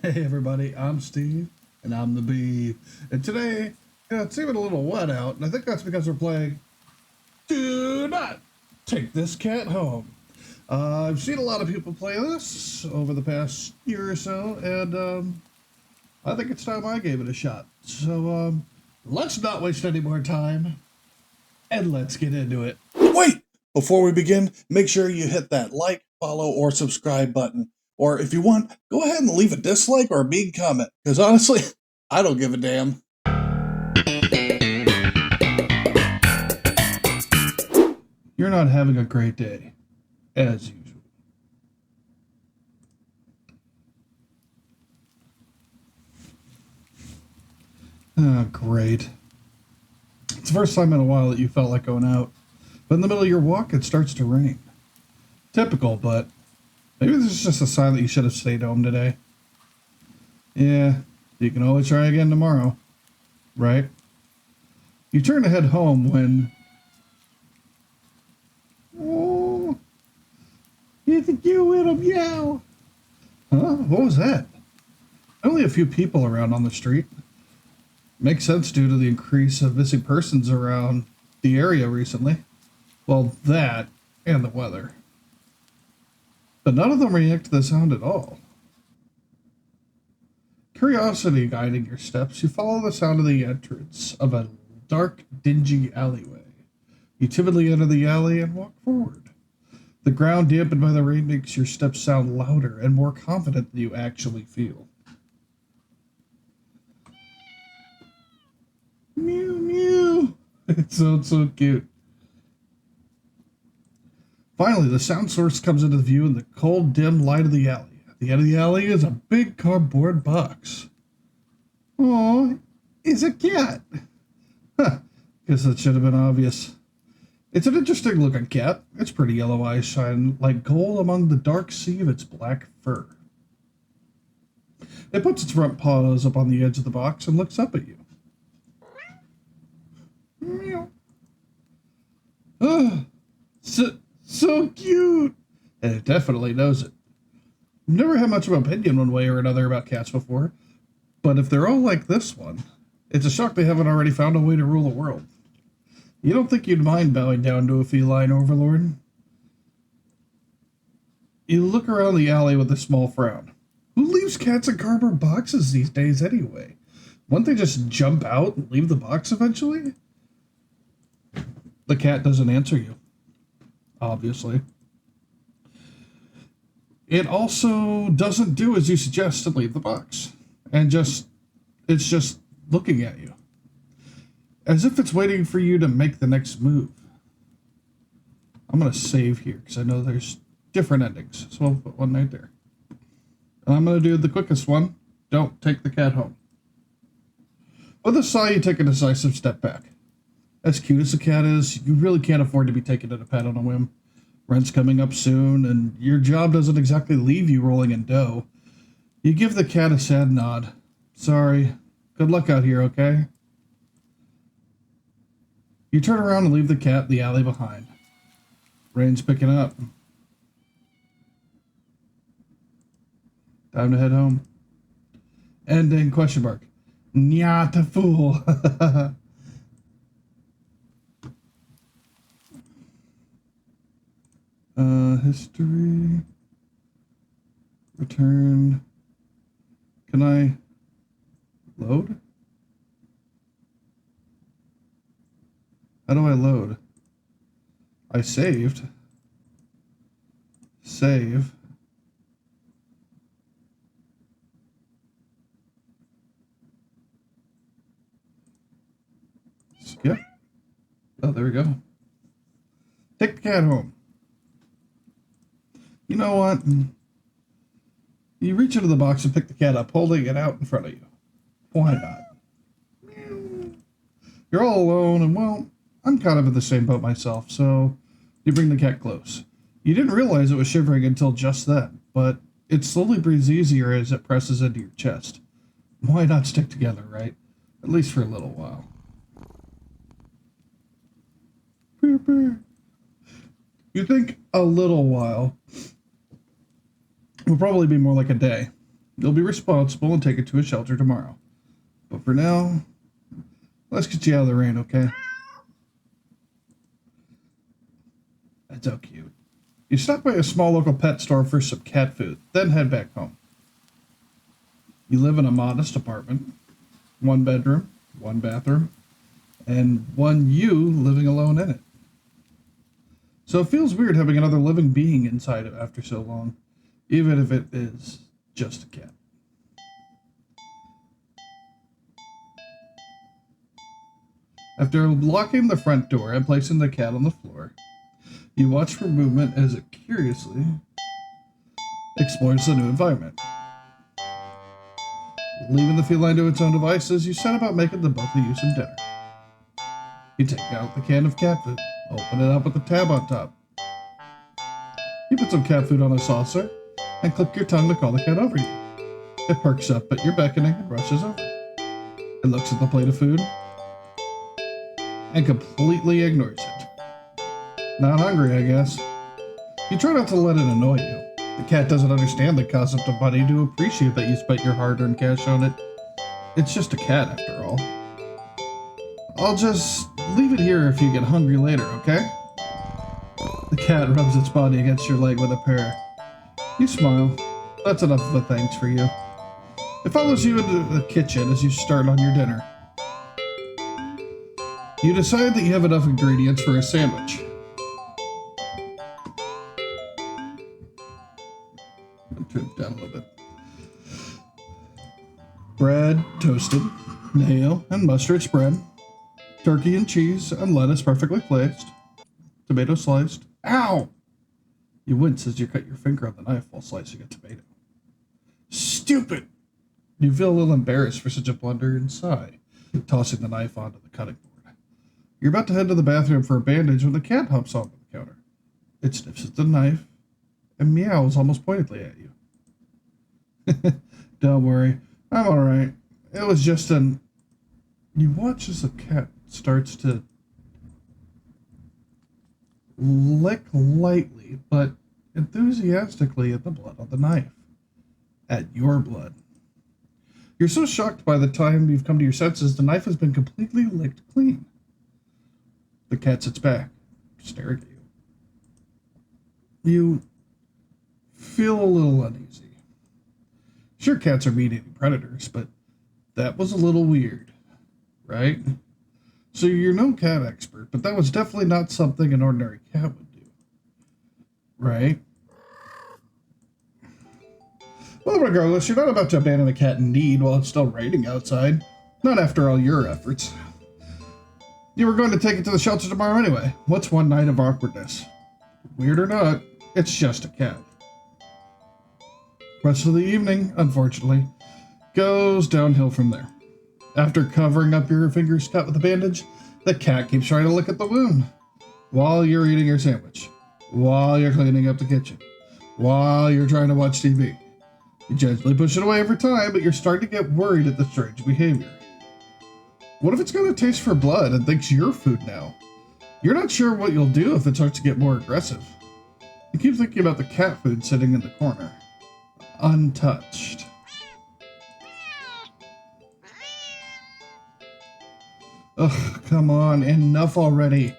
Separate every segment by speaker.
Speaker 1: Hey everybody, I'm Steve, and I'm the bee. And today, it's even a little wet out, and I think that's because we're playing Do Not Take This Cat Home. I've seen a lot of people play this over the past year or so, and I think it's time I gave it a shot. So, let's not waste any more time, and let's get into it. Wait! Before we begin, make sure you hit that like, follow, or subscribe button. Or if you want, go ahead and leave a dislike or a mean comment, because honestly, I don't give a damn. You're not having a great day, as usual. Ah, great. It's the first time in a while that you felt like going out, but in the middle of your walk, it starts to rain. Typical, but maybe this is just a sign that you should have stayed home today. Yeah, you can always try again tomorrow, right? You turn to head home when... Oh, it's a cute little meow. Huh? What was that? Only a few people around on the street. Makes sense due to the increase of missing persons around the area recently. Well, that and the weather. But none of them react to the sound at all. Curiosity guiding your steps, you follow the sound of the entrance of a dark, dingy alleyway. You timidly enter the alley and walk forward. The ground dampened by the rain makes your steps sound louder and more confident than you actually feel. Mew mew! It sounds so cute. Finally, the sound source comes into view in the cold, dim light of the alley. At the end of the alley is a big cardboard box. Oh, it's a cat. Huh, guess that should have been obvious. It's an interesting looking cat. Its pretty yellow eyes shine like gold among the dark sea of its black fur. It puts its front paws up on the edge of the box and looks up at you. Meow. Ah, so cute. And it definitely knows it. I've never had much of an opinion one way or another about cats before, but if they're all like this one, it's a shock they haven't already found a way to rule the world. You don't think you'd mind bowing down to a feline overlord? You look around the alley with a small frown. Who leaves cats in cardboard boxes these days anyway? Wouldn't they just jump out and leave the box eventually? The cat doesn't answer you, obviously. It also doesn't do as you suggest and leave the box. It's just looking at you. As if it's waiting for you to make the next move. I'm going to save here because I know there's different endings. So I'll put one right there. And I'm going to do the quickest one. Don't take the cat home. With a sigh, you take a decisive step back. As cute as the cat is, you really can't afford to be taken to the pet on a whim. Rent's coming up soon, and your job doesn't exactly leave you rolling in dough. You give the cat a sad nod. Sorry. Good luck out here, okay? You turn around and leave the cat in the alley behind. Rain's picking up. Time to head home. Ending question mark. Nyata fool. History. Return. Can I load? How do I load? I saved. Save. Skip. Oh, there we go. Take the cat home. You know what? You reach into the box and pick the cat up, holding it out in front of you. Why not? You're all alone, and well, I'm kind of in the same boat myself, so you bring the cat close. You didn't realize it was shivering until just then, but it slowly breathes easier as it presses into your chest. Why not stick together, right? At least for a little while. You think a little while will probably be more like a day. You'll be responsible and take it to a shelter tomorrow. But for now, let's get you out of the rain, okay? That's so cute. You stop by a small local pet store for some cat food, then head back home. You live in a modest apartment, 1 bedroom, 1 bathroom, and one you living alone in it. So it feels weird having another living being inside it after so long, even if it is just a cat. After locking the front door and placing the cat on the floor, you watch for movement as it curiously explores the new environment. Leaving the feline to its own devices, you set about making the both of you some dinner. You take out the can of cat food, open it up with the tab on top. You put some cat food on a saucer and click your tongue to call the cat over you. It perks up at your beckoning and rushes over. It looks at the plate of food and completely ignores it. Not hungry, I guess. You try not to let it annoy you. The cat doesn't understand the concept of money to appreciate that you spent your hard-earned cash on it. It's just a cat, after all. I'll just leave it here if you get hungry later, okay? The cat rubs its body against your leg with a purr. You smile. That's enough of a thanks for you. It follows you into the kitchen as you start on your dinner. You decide that you have enough ingredients for a sandwich. Turn it down a little bit. Bread, toasted, mayo and mustard spread, turkey and cheese and lettuce perfectly placed, tomato sliced. Ow! You wince as you cut your finger on the knife while slicing a tomato. Stupid! You feel a little embarrassed for such a blunder and sigh, tossing the knife onto the cutting board. You're about to head to the bathroom for a bandage when the cat hops onto the counter. It sniffs at the knife and meows almost pointedly at you. Don't worry, I'm alright. It was just an... You watch as the cat starts to lick lightly, but enthusiastically at the blood on the knife. At your blood. You're so shocked by the time you've come to your senses, the knife has been completely licked clean. The cat sits back, staring at you. You feel a little uneasy. Sure, cats are meat-eating predators, but that was a little weird, right? So you're no cat expert, but that was definitely not something an ordinary cat would do, right? Well, regardless, you're not about to abandon a cat in need while it's still raining outside. Not after all your efforts. You were going to take it to the shelter tomorrow anyway. What's one night of awkwardness? Weird or not, it's just a cat. Rest of the evening, unfortunately, goes downhill from there. After covering up your fingers cut with a bandage, the cat keeps trying to lick at the wound. While you're eating your sandwich. While you're cleaning up the kitchen. While you're trying to watch TV. You gently push it away every time, but you're starting to get worried at the strange behavior. What if it's got a taste for blood and thinks you're food now? You're not sure what you'll do if it starts to get more aggressive. You keep thinking about the cat food sitting in the corner. Untouched. Ugh, come on, enough already.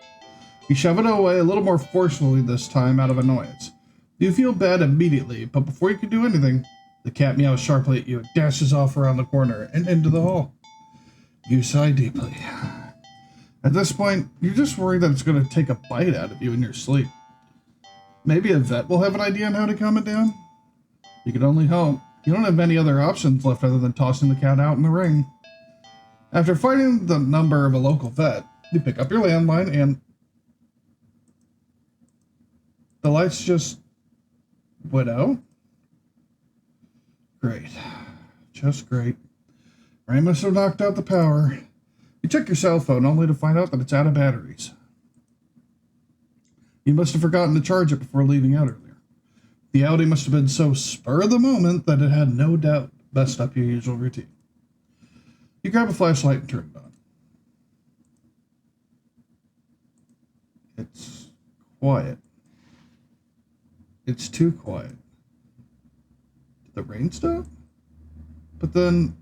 Speaker 1: You shove it away a little more forcefully this time out of annoyance. You feel bad immediately, but before you can do anything, the cat meows sharply at you and dashes off around the corner and into the hall. You sigh deeply. At this point, you're just worried that it's going to take a bite out of you in your sleep. Maybe a vet will have an idea on how to calm it down? You can only hope. You don't have many other options left other than tossing the cat out in the ring. After finding the number of a local vet, you pick up your landline and the lights just went out. Great. Just great. Rain must have knocked out the power. You check your cell phone only to find out that it's out of batteries. You must have forgotten to charge it before leaving out earlier. The outing must have been so spur of the moment that it had no doubt messed up your usual routine. You grab a flashlight and turn it on. It's quiet. It's too quiet. Did the rain stop? But then,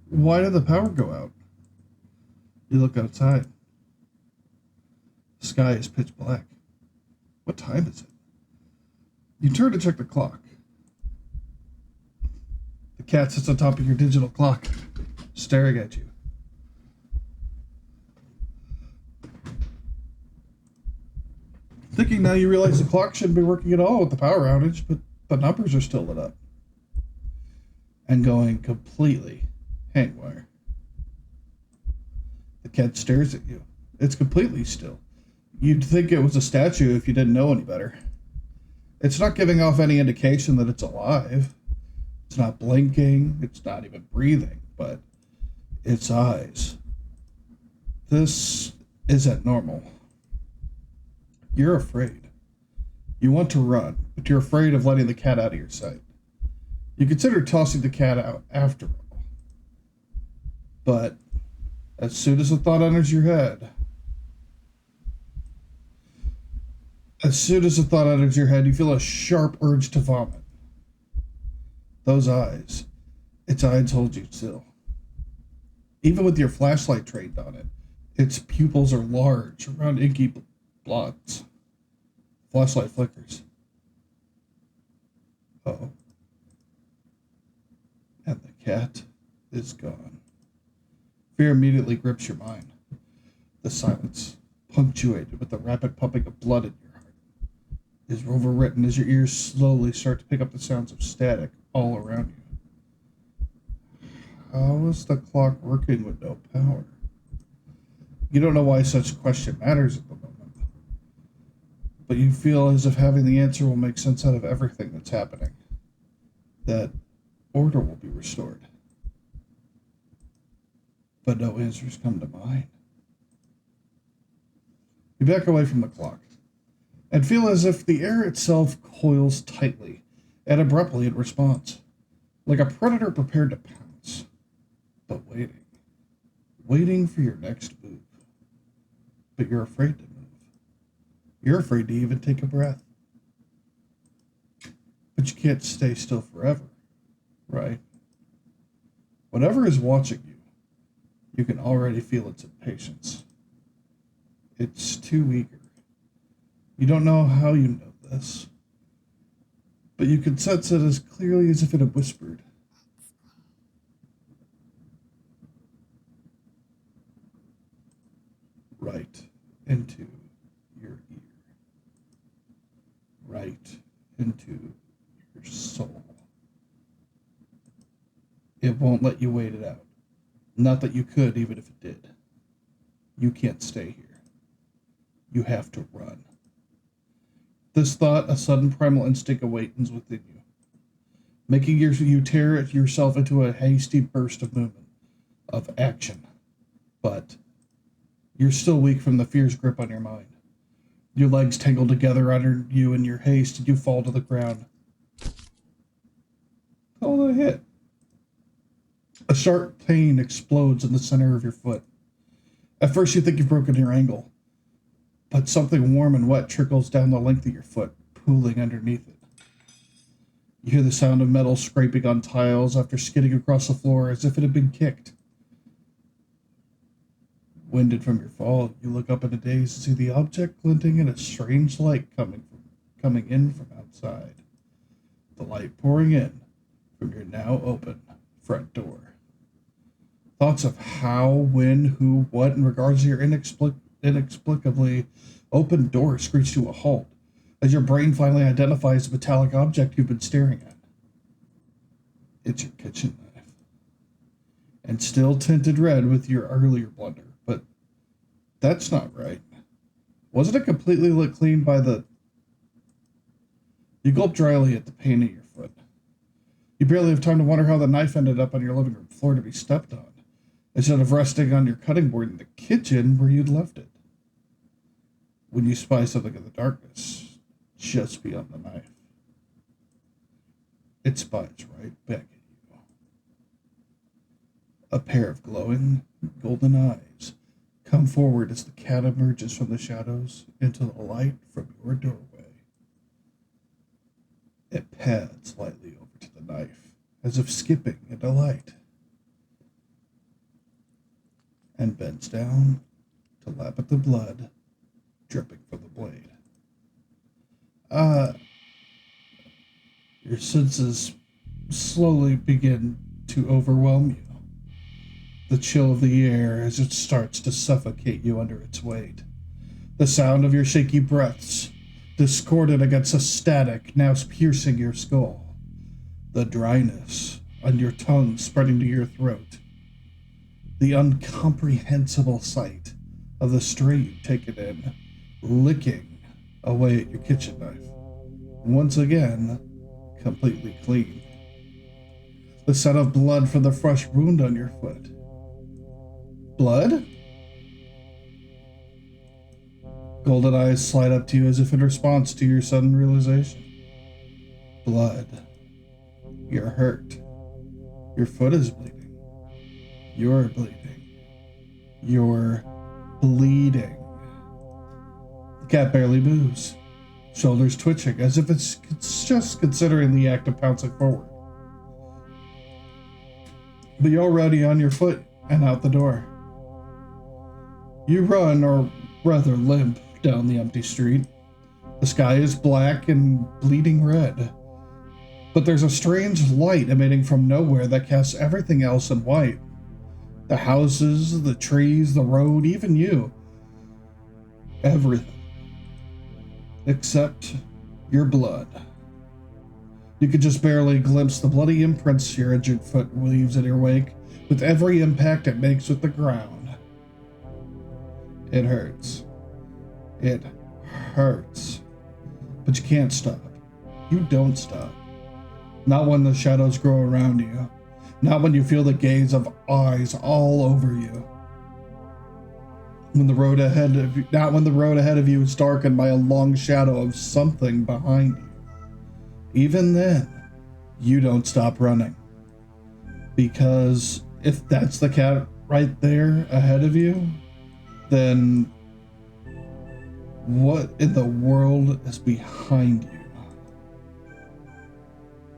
Speaker 1: why did the power go out? You look outside. The sky is pitch black. What time is it? You turn to check the clock. The cat sits on top of your digital clock, staring at you. Thinking now you realize the clock shouldn't be working at all with the power outage, but the numbers are still lit up. And going completely hangwire. The cat stares at you. It's completely still. You'd think it was a statue if you didn't know any better. It's not giving off any indication that it's alive. It's not blinking. It's not even breathing, but its eyes. This isn't normal. You're afraid. You want to run, but you're afraid of letting the cat out of your sight. You consider tossing the cat out after all. But as soon as the thought enters your head, you feel a sharp urge to vomit. Those eyes, its eyes hold you still. Even with your flashlight trained on it, its pupils are large, around inky blots. Flashlight flickers. Oh. And the cat is gone. Fear immediately grips your mind. The silence, punctuated with the rapid pumping of blood in your heart, is overwritten as your ears slowly start to pick up the sounds of static all around you. How is the clock working with no power? You don't know why such a question matters at the moment, but you feel as if having the answer will make sense out of everything that's happening. That order will be restored. But no answers come to mind. You back away from the clock and feel as if the air itself coils tightly and abruptly in response, like a predator prepared to pounce, but waiting for your next move. But you're afraid to move. You're afraid to even take a breath. But you can't stay still forever, right? Whatever is watching you, you can already feel its impatience. It's too eager. You don't know how you know this, but you can sense it as clearly as if it had whispered. Right into your ear. Right into your soul. It won't let you wait it out. Not that you could, even if it did. You can't stay here. You have to run. This thought, a sudden primal instinct awakens within you, making you tear yourself into a hasty burst of movement, of action. But you're still weak from the fear's grip on your mind. Your legs tangle together under you in your haste, and you fall to the ground. Oh, a hit. A sharp pain explodes in the center of your foot. At first, you think you've broken your ankle, but something warm and wet trickles down the length of your foot, pooling underneath it. You hear the sound of metal scraping on tiles after skidding across the floor as if it had been kicked. Winded from your fall, you look up in a daze to see the object glinting in a strange light coming in from outside. The light pouring in from your now open front door. Thoughts of how, when, who, what in regards to your inexplicably open door screech to a halt as your brain finally identifies the metallic object you've been staring at. It's your kitchen knife. And still tinted red with your earlier blunder, but that's not right. Wasn't it completely cleaned by the... You gulp dryly at the pain in your foot. You barely have time to wonder how the knife ended up on your living room floor to be stepped on, instead of resting on your cutting board in the kitchen where you'd left it. When you spy something in the darkness, just beyond the knife. It spies right back at you. A pair of glowing, golden eyes come forward as the cat emerges from the shadows into the light from your doorway. It pads lightly over to the knife as if skipping in delight, and bends down to lap at the blood dripping from the blade. Your senses slowly begin to overwhelm you. The chill of the air as it starts to suffocate you under its weight. The sound of your shaky breaths, discordant against a static now piercing your skull. The dryness on your tongue spreading to your throat. The incomprehensible sight of the stray you've taken in, licking away at your kitchen knife. Once again, completely clean. The scent of blood from the fresh wound on your foot. Blood? Golden eyes slide up to you as if in response to your sudden realization. Blood. You're hurt. Your foot is bleeding. You're bleeding. You're bleeding. The cat barely moves, shoulders twitching as if it's just considering the act of pouncing forward. But you're already on your foot and out the door. You run, or rather limp, down the empty street. The sky is black and bleeding red, but there's a strange light emanating from nowhere that casts everything else in white. The houses, the trees, the road, even you. Everything. Except your blood. You could just barely glimpse the bloody imprints your injured foot leaves in your wake with every impact it makes with the ground. It hurts. It hurts. But you can't stop. You don't stop. Not when the shadows grow around you. Not when you feel the gaze of eyes all over you. When the road ahead of you, not when the road ahead of you is darkened by a long shadow of something behind you. Even then, you don't stop running. Because if that's the cat right there ahead of you, then what in the world is behind you?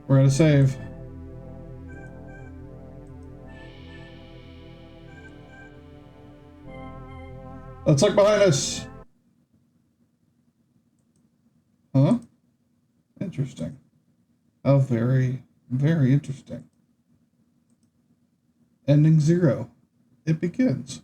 Speaker 1: We're gonna save. Let's look behind us. Huh? Interesting. Oh, very, very interesting. Ending 0. It begins.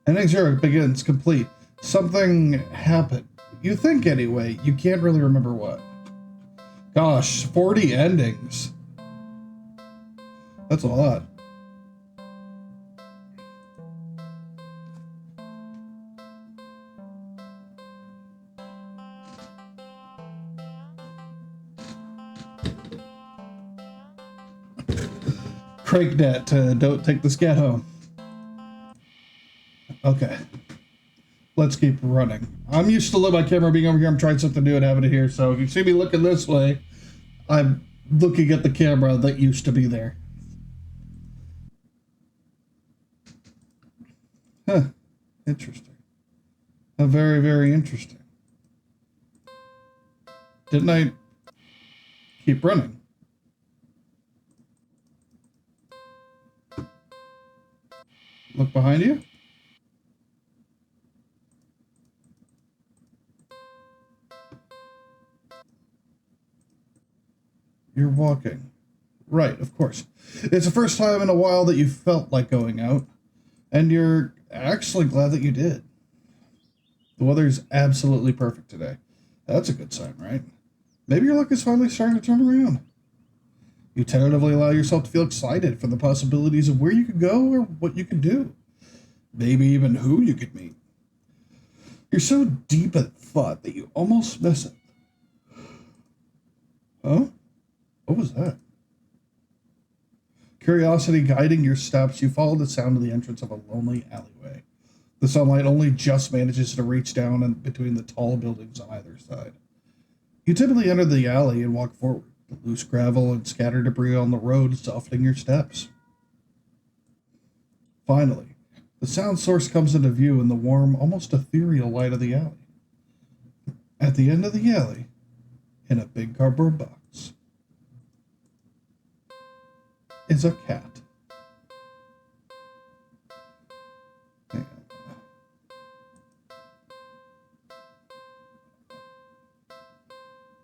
Speaker 1: Ending 0 begins complete. Something happened. You think anyway. You can't really remember what. Gosh, 40 endings. That's a lot. Craignet, don't take the scat home. Okay. Let's keep running. I'm used to my camera being over here. I'm trying something new and having it here. So if you see me looking this way, I'm looking at the camera that used to be there. Huh. Interesting. Very, very interesting. Didn't I keep running? Look behind you. You're walking. Right, of course. It's the first time in a while that you felt like going out, and you're actually glad that you did. The weather's absolutely perfect today. That's a good sign, right? Maybe your luck is finally starting to turn around. You tentatively allow yourself to feel excited for the possibilities of where you could go or what you could do. Maybe even who you could meet. You're so deep in thought that you almost miss it. Huh? What was that? Curiosity guiding your steps, you follow the sound of the entrance of a lonely alleyway. The sunlight only just manages to reach down in between the tall buildings on either side. You typically enter the alley and walk forward, the loose gravel and scattered debris on the road softening your steps. Finally, the sound source comes into view in the warm, almost ethereal light of the alley. At the end of the alley, in a big cardboard box, is a cat.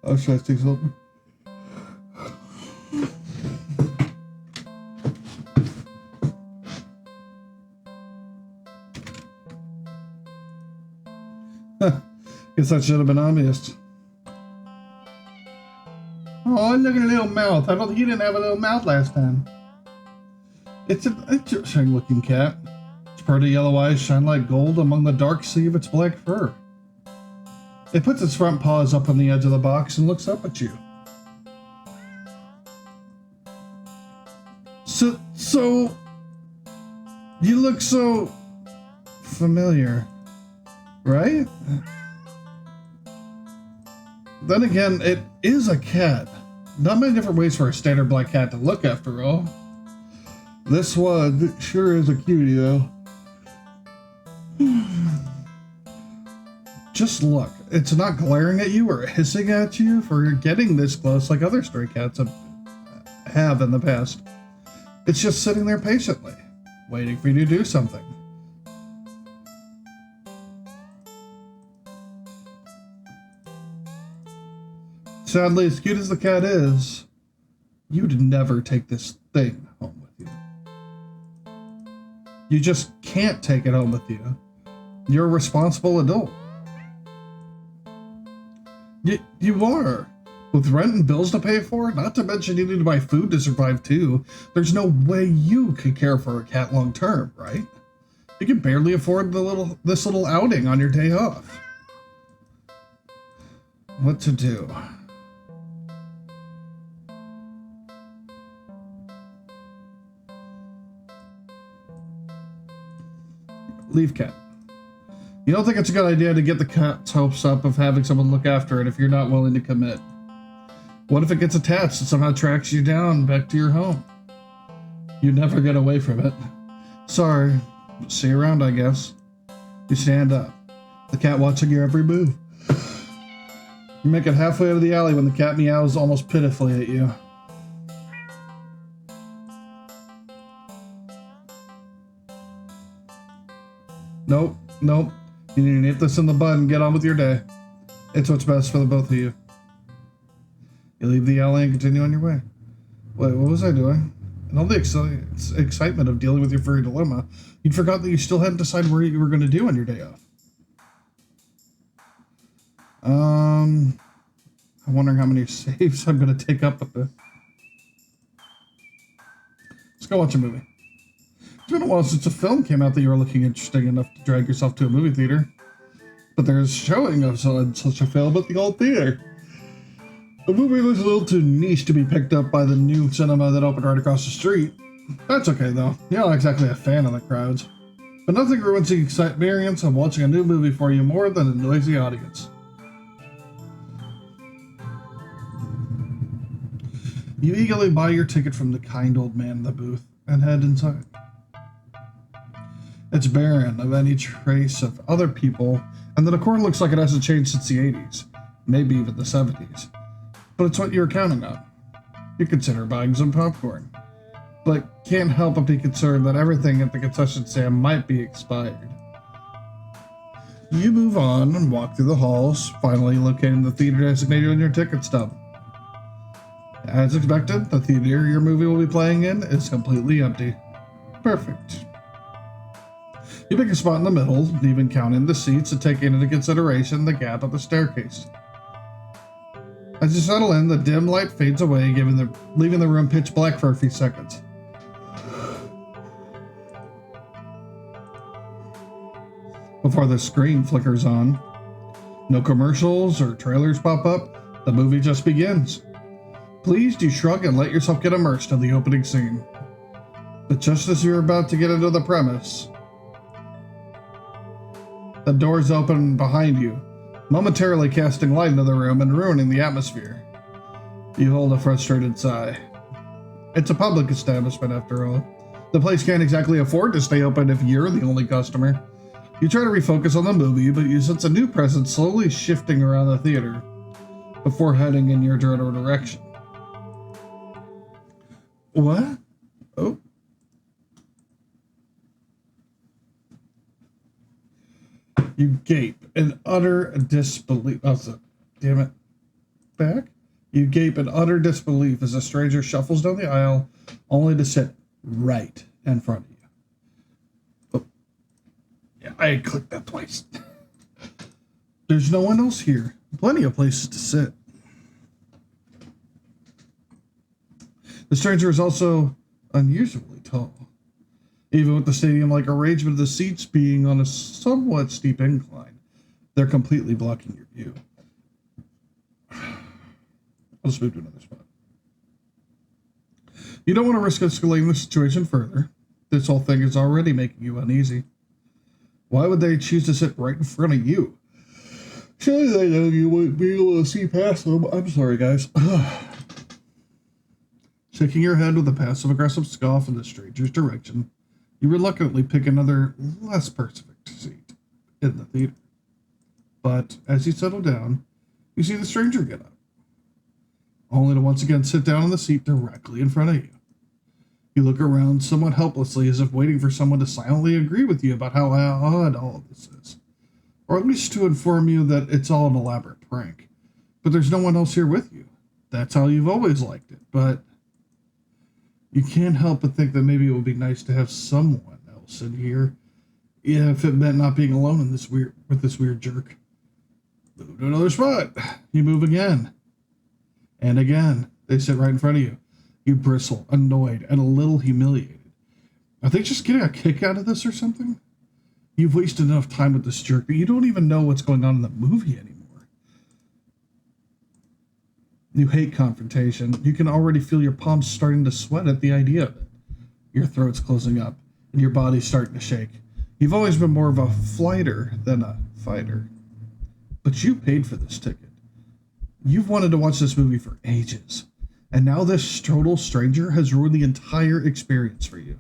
Speaker 1: Oh, should I take something? Guess that should have been obvious. Oh, look at a little mouth. I don't think he didn't have a little mouth last time. It's an interesting looking cat. Its pretty yellow eyes shine like gold among the dark sea of its black fur. It puts its front paws up on the edge of the box and looks up at you. So, you look so familiar, right? Then again, it is a cat. Not many different ways for a standard black cat to look, after all. This one sure is a cutie, though. Just look. It's not glaring at you or hissing at you for getting this close like other stray cats have in the past. It's just sitting there patiently, waiting for you to do something. Sadly, as cute as the cat is, you'd never take this thing home with you. You just can't take it home with you. You're a responsible adult. You are. With rent and bills to pay for, not to mention you need to buy food to survive too, there's no way you could care for a cat long term, right? You can barely afford this little outing on your day off. What to do? Leave cat. You don't think it's a good idea to get the cat's hopes up of having someone look after it if you're not willing to commit? What if it gets attached and somehow tracks you down back to your home? You'd never get away from it. Sorry. See you around, I guess. You stand up. The cat watching your every move. You make it halfway out of the alley when the cat meows almost pitifully at you. Nope. You need to nip this in the bud and get on with your day. It's what's best for the both of you. You leave the alley and continue on your way. Wait, what was I doing? In all the excitement of dealing with your furry dilemma, you'd forgot that you still hadn't decided what you were going to do on your day off. I'm wondering how many saves I'm going to take up with this. Let's go watch a movie. It's been a while since a film came out that you were looking interesting enough to drag yourself to a movie theater. But there's showing of such a film at the old theater. The movie was a little too niche to be picked up by the new cinema that opened right across the street. That's okay though, you're not exactly a fan of the crowds. But nothing ruins the experience of watching a new movie for you more than a noisy audience. You eagerly buy your ticket from the kind old man in the booth and head inside. It's barren of any trace of other people, and the decor looks like it hasn't changed since the 80s, maybe even the 70s. But it's what you're counting on. You consider buying some popcorn, but can't help but be concerned that everything at the concession stand might be expired. You move on and walk through the halls, finally locating the theater designated on your ticket stub. As expected, the theater your movie will be playing in is completely empty. Perfect. You pick a spot in the middle, even counting the seats and taking into consideration the gap at the staircase. As you settle in, the dim light fades away, leaving the room pitch black for a few seconds. Before the screen flickers on, no commercials or trailers pop up, the movie just begins. Pleased, you shrug and let yourself get immersed in the opening scene. But just as you're about to get into the premise, the doors open behind you, momentarily casting light into the room and ruining the atmosphere. You hold a frustrated sigh. It's a public establishment after all. The place can't exactly afford to stay open if you're the only customer. You try to refocus on the movie, but you sense a new presence slowly shifting around the theater before heading in your general direction. What? Oh. You gape in utter disbelief. Oh, damn it. Back? You gape in utter disbelief as a stranger shuffles down the aisle, only to sit right in front of you. Oh. Yeah, I clicked that twice. There's no one else here. Plenty of places to sit. The stranger is also unusually tall. Even with the stadium-like arrangement of the seats being on a somewhat steep incline, they're completely blocking your view. I'll just move to another spot. You don't want to risk escalating the situation further. This whole thing is already making you uneasy. Why would they choose to sit right in front of you? Surely they know you wouldn't be able to see past them. I'm sorry, guys. Shaking your head with a passive-aggressive scoff in the stranger's direction, you reluctantly pick another, less perfect seat in the theater. But as you settle down, you see the stranger get up, only to once again sit down in the seat directly in front of you. You look around somewhat helplessly, as if waiting for someone to silently agree with you about how odd all of this is, or at least to inform you that it's all an elaborate prank. But there's no one else here with you. That's how you've always liked it, but you can't help but think that maybe it would be nice to have someone else in here, if it meant not being alone in with this weird jerk. Move to another spot. You move again. And again. They sit right in front of you. You bristle, annoyed, and a little humiliated. Are they just getting a kick out of this or something? You've wasted enough time with this jerk that you don't even know what's going on in the movie anymore. You hate confrontation. You can already feel your palms starting to sweat at the idea of it. Your throat's closing up, and your body's starting to shake. You've always been more of a flighter than a fighter. But you paid for this ticket. You've wanted to watch this movie for ages. And now this total stranger has ruined the entire experience for you.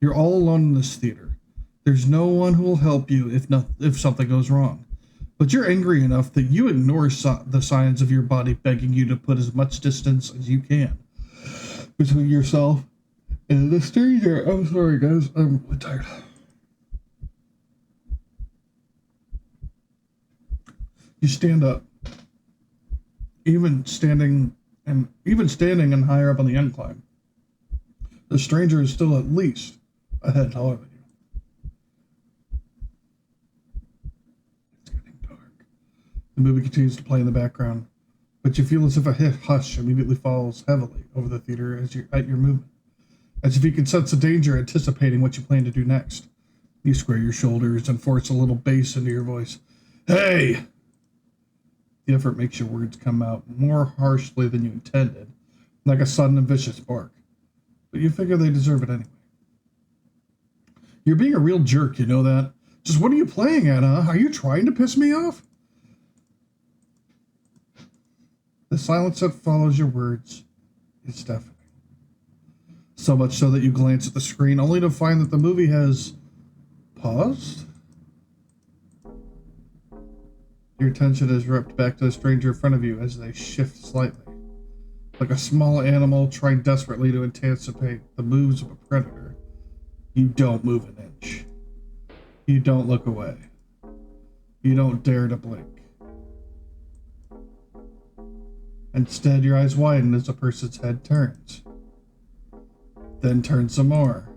Speaker 1: You're all alone in this theater. There's no one who will help you if something goes wrong. But you're angry enough that you ignore the signs of your body begging you to put as much distance as you can between yourself and the stranger. I'm sorry, guys. I'm really tired. You stand up. Even standing and higher up on the incline, the stranger is still at least a head taller than you. It's getting dark. The movie continues to play in the background, but you feel as if a hush immediately falls heavily over the theater at your movement, as if you can sense the danger anticipating what you plan to do next. You square your shoulders and force a little bass into your voice. Hey! The effort makes your words come out more harshly than you intended, like a sudden and vicious bark. But you figure they deserve it anyway. You're being a real jerk, you know that? Just what are you playing at, huh? Are you trying to piss me off? The silence that follows your words is deafening. So much so that you glance at the screen only to find that the movie has paused. Your attention is ripped back to the stranger in front of you as they shift slightly. Like a small animal trying desperately to anticipate the moves of a predator, you don't move an inch. You don't look away. You don't dare to blink. Instead, your eyes widen as the person's head turns. Then turns some more.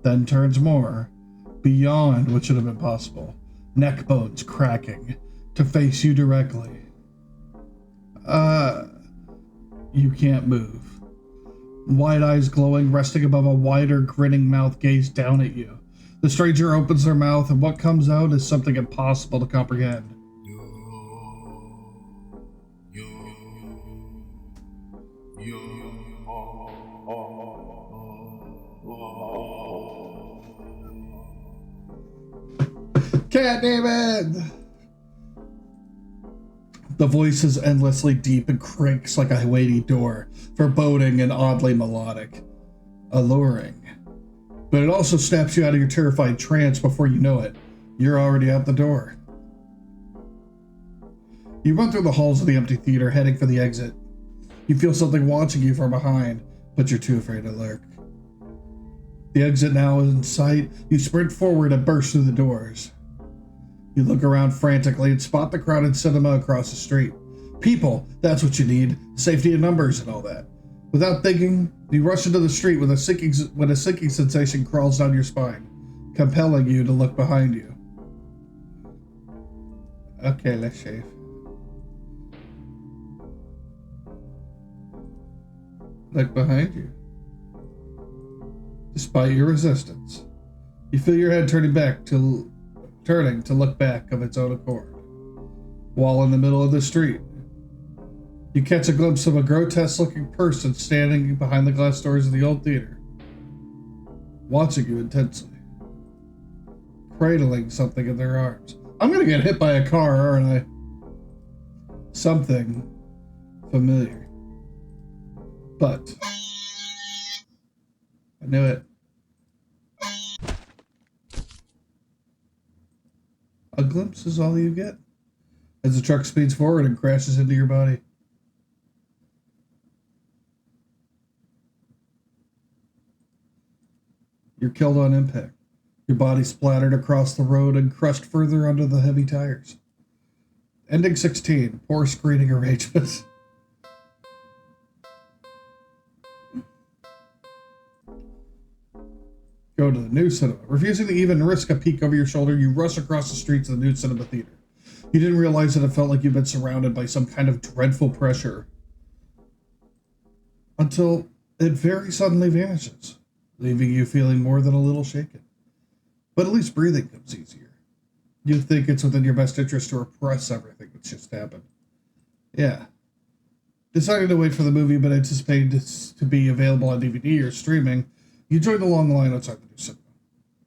Speaker 1: Then turns more, beyond what should have been possible. Neck bones cracking, to face you directly. You can't move. Wide eyes glowing, resting above a wider, grinning mouth, gaze down at you. The stranger opens their mouth, and what comes out is something impossible to comprehend. Cat David! The voice is endlessly deep and creaks like a weighty door, foreboding and oddly melodic. Alluring. But it also snaps you out of your terrified trance before you know it. You're already out the door. You run through the halls of the empty theater, heading for the exit. You feel something watching you from behind, but you're too afraid to lurk. The exit now is in sight. You sprint forward and burst through the doors. You look around frantically and spot the crowded cinema across the street. People, that's what you need. Safety in numbers and all that. Without thinking, you rush into the street when a sinking sensation crawls down your spine, compelling you to look behind you. Okay, let's shave. Look behind you. Despite your resistance, you feel your head turning to look back of its own accord. While in the middle of the street, you catch a glimpse of a grotesque-looking person standing behind the glass doors of the old theater, watching you intensely, cradling something in their arms. I'm gonna get hit by a car, aren't I? Something familiar. But I knew it. A glimpse is all you get as the truck speeds forward and crashes into your body. You're killed on impact. Your body splattered across the road and crushed further under the heavy tires. Ending 16. Poor screening arrangements. Go to the new cinema. Refusing to even risk a peek over your shoulder, you rush across the streets of the new cinema theater. You didn't realize that it felt like you've been surrounded by some kind of dreadful pressure until it very suddenly vanishes, leaving you feeling more than a little shaken. But at least breathing comes easier. You think it's within your best interest to repress everything that's just happened. Yeah. Deciding to wait for the movie but anticipating it to be available on DVD or streaming, you join the long line outside the new cinema.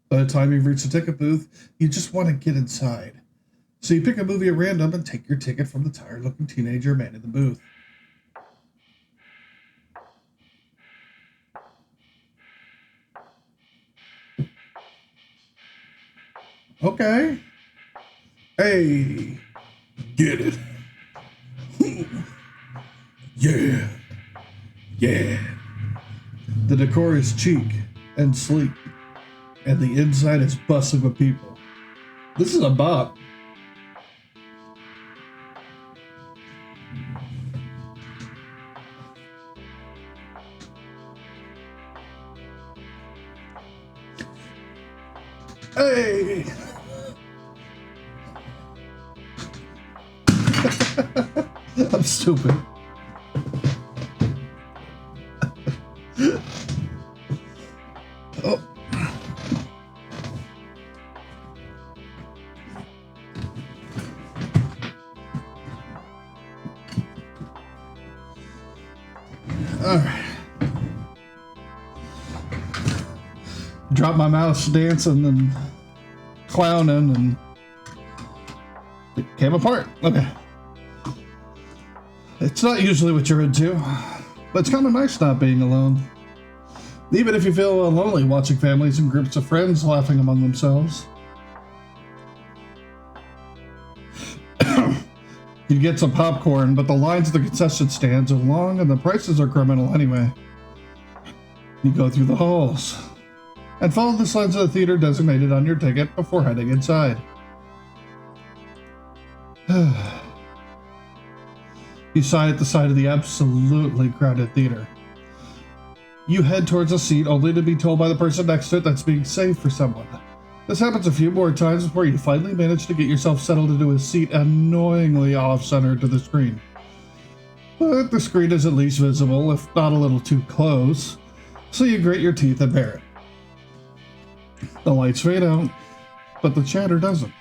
Speaker 1: By the time you've reached the ticket booth, you just want to get inside. So you pick a movie at random and take your ticket from the tired-looking teenager man in the booth. Okay. Hey. Get it. Yeah. Yeah. The decor is chic and sleek, and the inside is bustling with people. This is a bop. Hey! I'm stupid. Oh. All right. Drop my mouse dancing and clowning and it came apart. Okay. It's not usually what you're into, but it's kind of nice not being alone. Even if you feel lonely watching families and groups of friends laughing among themselves. You get some popcorn, but the lines at the concession stands are long and the prices are criminal anyway. You go through the halls and follow the signs of the theater designated on your ticket before heading inside. You sigh at the side of the absolutely crowded theater. You head towards a seat only to be told by the person next to it that's being saved for someone. This happens a few more times before you finally manage to get yourself settled into a seat annoyingly off-center to the screen. But the screen is at least visible, if not a little too close, so you grit your teeth and bear it. The lights fade out, but the chatter doesn't.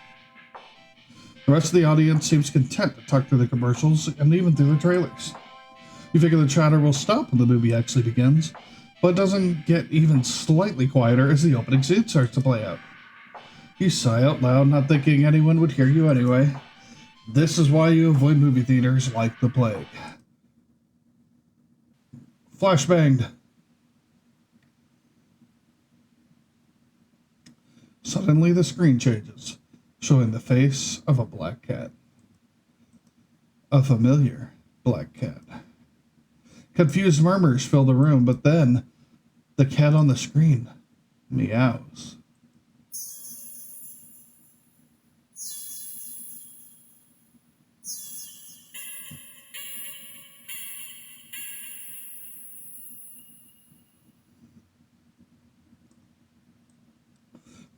Speaker 1: The rest of the audience seems content to talk through the commercials and even through the trailers. You figure the chatter will stop when the movie actually begins, but it doesn't get even slightly quieter as the opening scene starts to play out. You sigh out loud, not thinking anyone would hear you anyway. This is why you avoid movie theaters like the plague. Flashbanged. Suddenly the screen changes, showing the face of a black cat. A familiar black cat. Confused murmurs fill the room, but then the cat on the screen meows.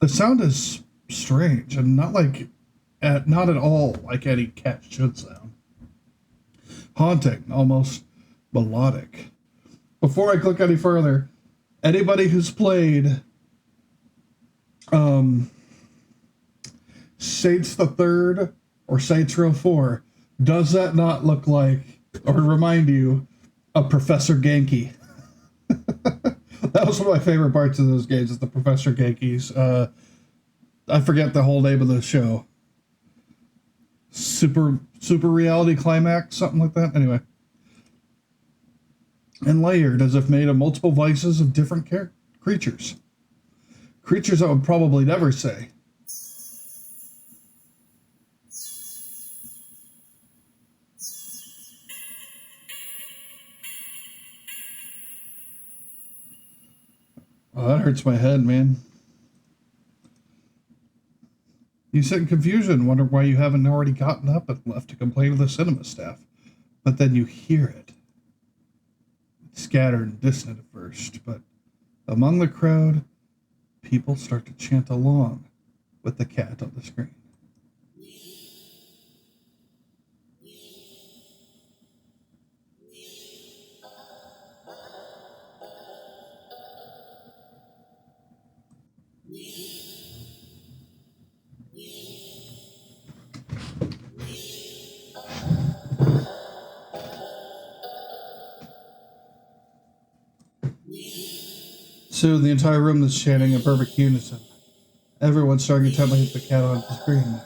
Speaker 1: The sound is strange and not at all like any cat should sound. Haunting, almost melodic. Before I click any further, anybody who's played Saints the Third or Saints Row 4, does that not look like or remind you of Professor Genki? That was one of my favorite parts of those games, is the Professor Genkis. I forget the whole name of the show. Super Reality Climax, something like that. Anyway. And layered as if made of multiple vices of different creatures. Creatures I would probably never say. Oh, that hurts my head, man. You sit in confusion, wonder why you haven't already gotten up and left to complain to the cinema staff. But then you hear it. It's scattered and distant at first, but among the crowd, people start to chant along with the cat on the screen. Soon the entire room is chanting in perfect unison. Everyone's staring intently at the cat on the screen.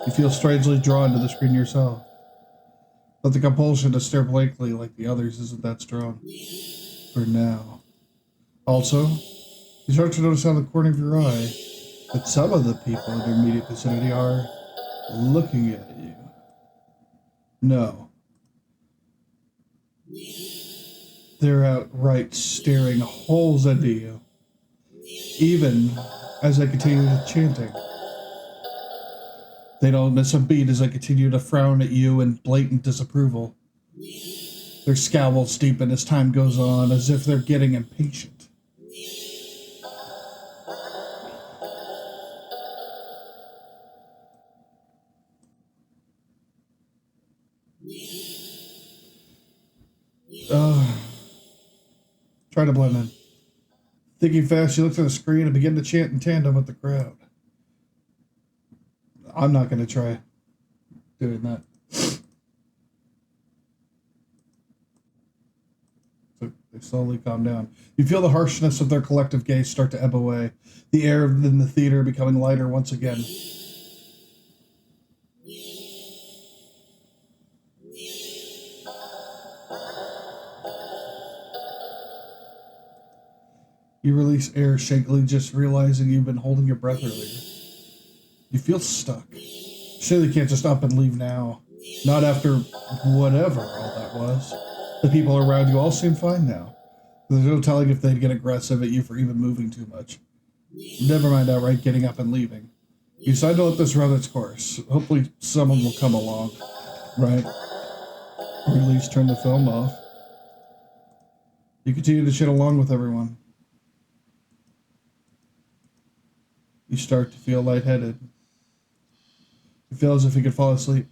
Speaker 1: You feel strangely drawn to the screen yourself. But the compulsion to stare blankly like the others isn't that strong. For now. Also, you start to notice out of the corner of your eye that some of the people in your immediate vicinity are looking at you. No. They're outright staring holes into you, even as they continue chanting. They don't miss a beat as they continue to frown at you in blatant disapproval. Their scowls deepen as time goes on, as if they're getting impatient. Try to blend in. Thinking fast, she looks at the screen and begins to chant in tandem with the crowd. I'm not going to try doing that. So they slowly calm down. You feel the harshness of their collective gaze start to ebb away. The air in the theater becoming lighter once again. You release air shakily, just realizing you've been holding your breath earlier. You feel stuck. Surely you can't just up and leave now. Not after whatever all that was. The people around you all seem fine now. There's no telling if they'd get aggressive at you for even moving too much. Never mind outright getting up and leaving. You decide to let this run its course. Hopefully someone will come along. Right? Or at least turn the film off. You continue to chat along with everyone. You start to feel lightheaded. You feel as if you could fall asleep,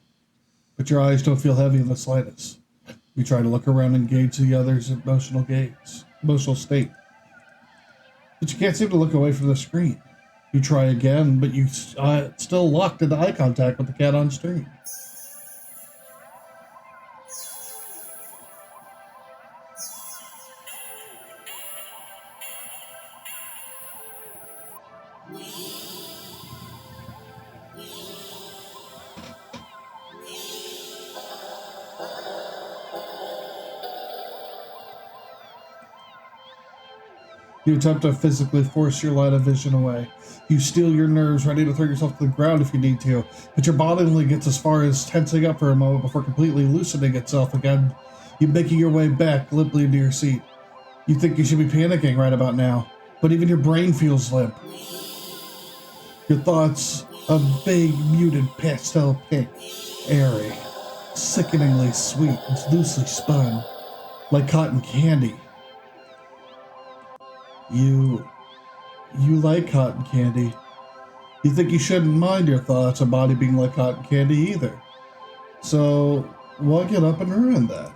Speaker 1: but your eyes don't feel heavy in the slightest. You try to look around and gauge the other's emotional state, but you can't seem to look away from the screen. You try again, but you still locked into eye contact with the cat on screen. You attempt to physically force your line of vision away. You steel your nerves, ready to throw yourself to the ground if you need to, but your body only gets as far as tensing up for a moment before completely loosening itself again. You making your way back limply into your seat. You think you should be panicking right about now, but even your brain feels limp. Your thoughts, a vague, muted pastel pink, airy, sickeningly sweet, and loosely spun, like cotton candy. You like cotton candy. You think you shouldn't mind your thoughts of body being like cotton candy either. So, why get up and ruin that?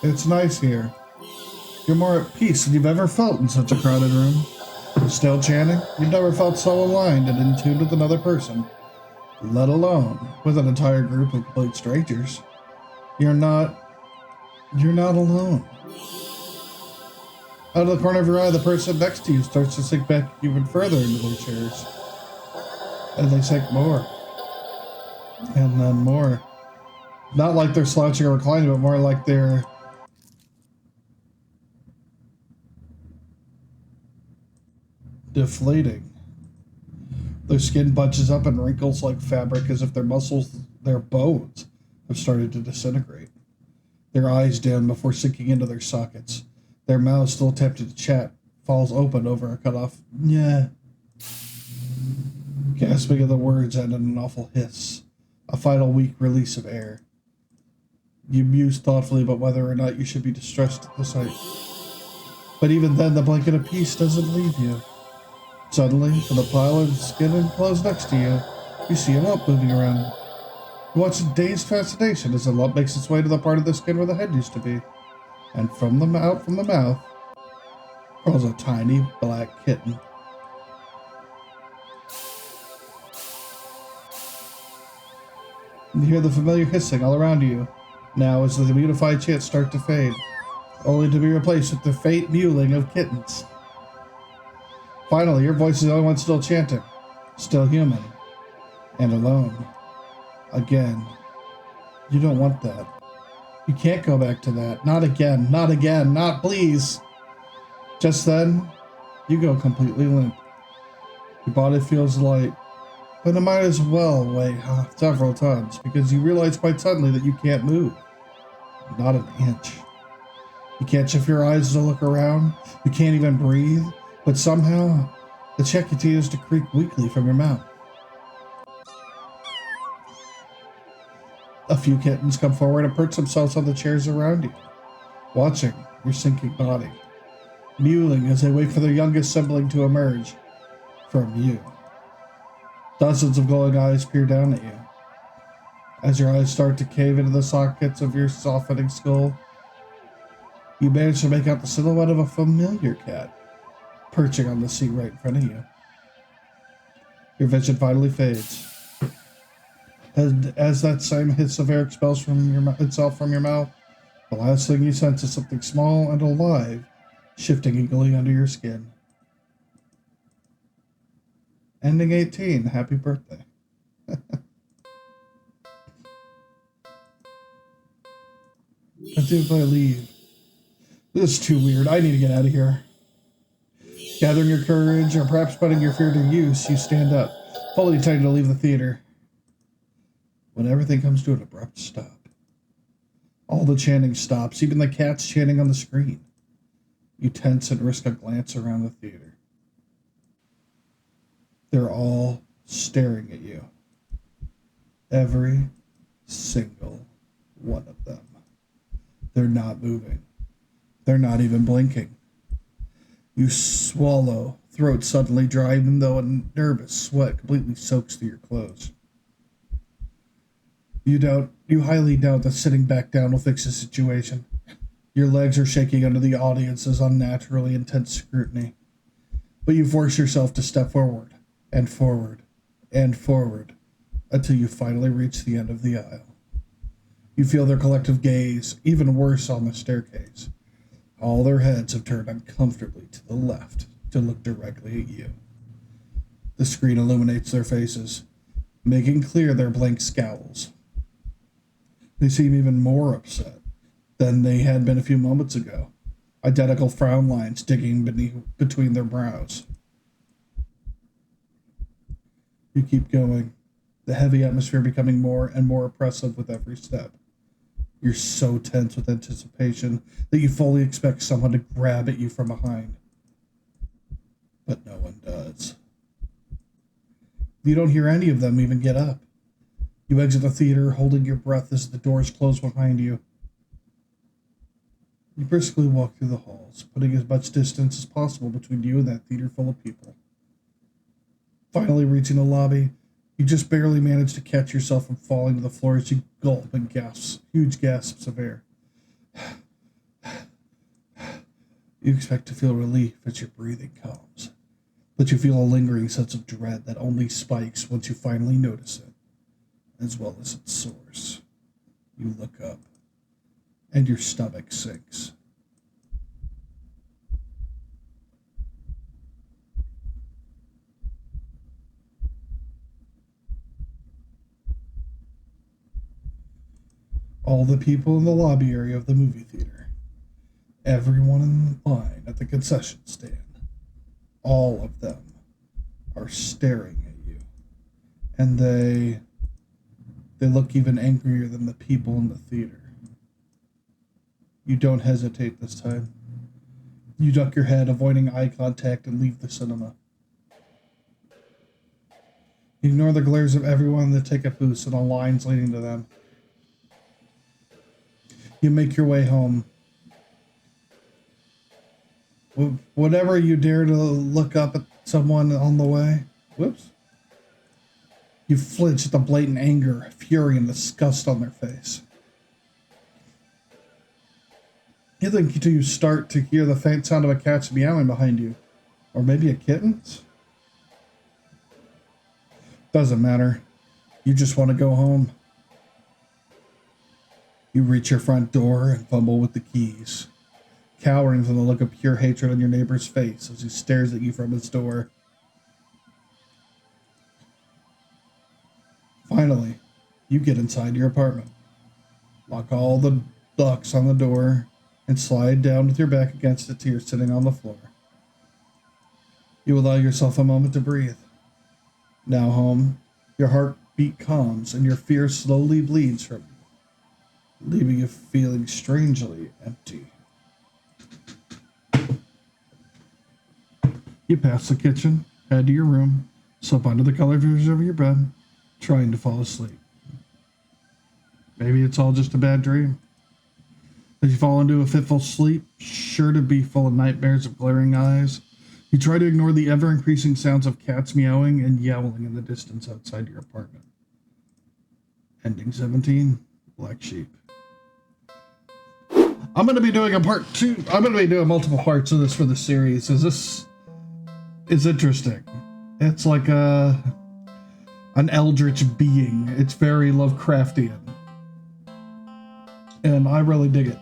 Speaker 1: It's nice here. You're more at peace than you've ever felt in such a crowded room. Still chanting? You've never felt so aligned and in tune with another person, let alone with an entire group of complete strangers. You're not alone. Out of the corner of your eye, the person next to you starts to sink back even further into their chairs. And they sink more. And then more. Not like they're slouching or reclining, but more like they're deflating. Their skin bunches up and wrinkles like fabric as if their muscles, their bones, have started to disintegrate. Their eyes dim before sinking into their sockets. Their mouths, still attempting to chat, falls open over a cut-off "yeah." Gasping of the words end in an awful hiss, a final weak release of air. You muse thoughtfully about whether or not you should be distressed at the sight. But even then, the blanket of peace doesn't leave you. Suddenly, from the pile of skin and clothes next to you, you see a lump moving around. You watch in dazed fascination as the lump makes its way to the part of the skin where the head used to be. And from the mouth crawls a tiny black kitten. You hear the familiar hissing all around you, now as the unified chants start to fade, only to be replaced with the faint mewling of kittens. Finally, your voice is the only one still chanting, still human, and alone. Again. You don't want that. You can't go back to that. Not again. Not again. Not please. Just then, you go completely limp. Your body feels light, but it might as well weigh several tons because you realize quite suddenly that you can't move. Not an inch. You can't shift your eyes to look around. You can't even breathe, but somehow the check continues to creak weakly from your mouth. A few kittens come forward and perch themselves on the chairs around you, watching your sinking body, mewling as they wait for their youngest sibling to emerge from you. Dozens of glowing eyes peer down at you. As your eyes start to cave into the sockets of your softening skull, you manage to make out the silhouette of a familiar cat perching on the seat right in front of you. Your vision finally fades. And as that same hiss of air expels itself from your mouth, the last thing you sense is something small and alive shifting eagerly under your skin. Ending 18. Happy birthday. Let's see if I leave. This is too weird. I need to get out of here. Gathering your courage, or perhaps putting your fear to use, you stand up, fully intending to leave the theater. When everything comes to an abrupt stop. All the chanting stops, even the cats chanting on the screen. You tense and risk a glance around the theater. They're all staring at you. Every single one of them. They're not moving. They're not even blinking. You swallow, throat suddenly dry, even though a nervous sweat completely soaks through your clothes. You highly doubt that sitting back down will fix the situation. Your legs are shaking under the audience's unnaturally intense scrutiny. But you force yourself to step forward, and forward, and forward, until you finally reach the end of the aisle. You feel their collective gaze, even worse on the staircase. All their heads have turned uncomfortably to the left to look directly at you. The screen illuminates their faces, making clear their blank scowls. They seem even more upset than they had been a few moments ago. identical frown lines digging between their brows. You keep going, the heavy atmosphere becoming more and more oppressive with every step. You're so tense with anticipation that you fully expect someone to grab at you from behind. But no one does. You don't hear any of them even get up. You exit the theater, holding your breath as the doors close behind you. You briskly walk through the halls, putting as much distance as possible between you and that theater full of people. Finally reaching the lobby, you just barely manage to catch yourself from falling to the floor as you gulp and gasp, huge gasps of air. You expect to feel relief as your breathing calms, but you feel a lingering sense of dread that only spikes once you finally notice it, as well as its source. You look up, and your stomach sinks. All the people in the lobby area of the movie theater, everyone in line at the concession stand, all of them are staring at you. And they look even angrier than the people in the theater. You don't hesitate this time. You duck your head, avoiding eye contact, and leave the cinema. You ignore the glares of everyone in the ticket booths and the lines leading to them. You make your way home. Whatever you dare to look up at someone on the way. Whoops. You flinch at the blatant anger, fury, and disgust on their face. You think until you start to hear the faint sound of a cat's meowing behind you. Or maybe a kitten's? Doesn't matter. You just want to go home. You reach your front door and fumble with the keys, cowering from the look of pure hatred on your neighbor's face as he stares at you from his door. Finally, you get inside your apartment, lock all the locks on the door, and slide down with your back against it till you're sitting on the floor. You allow yourself a moment to breathe. Now home, your heartbeat calms and your fear slowly bleeds from you, leaving you feeling strangely empty. You pass the kitchen, head to your room, slip onto the covers over your bed, trying to fall asleep. Maybe it's all just a bad dream. As you fall into a fitful sleep, sure to be full of nightmares of glaring eyes, you try to ignore the ever-increasing sounds of cats meowing and yowling in the distance outside your apartment. Ending 17, Black Sheep. I'm going to be doing a part 2. I'm going to be doing multiple parts of this for the series, as this is interesting. It's like an eldritch being. It's very Lovecraftian. And I really dig it.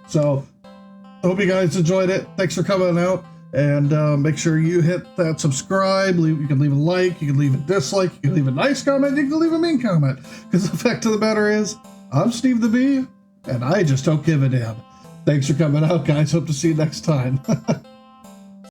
Speaker 1: So, I hope you guys enjoyed it. Thanks for coming out. And make sure you hit that subscribe. You can leave a like. You can leave a dislike. You can leave a nice comment. You can leave a mean comment. Because the fact of the matter is, I'm Steve the Bee, and I just don't give a damn. Thanks for coming out, guys. Hope to see you next time.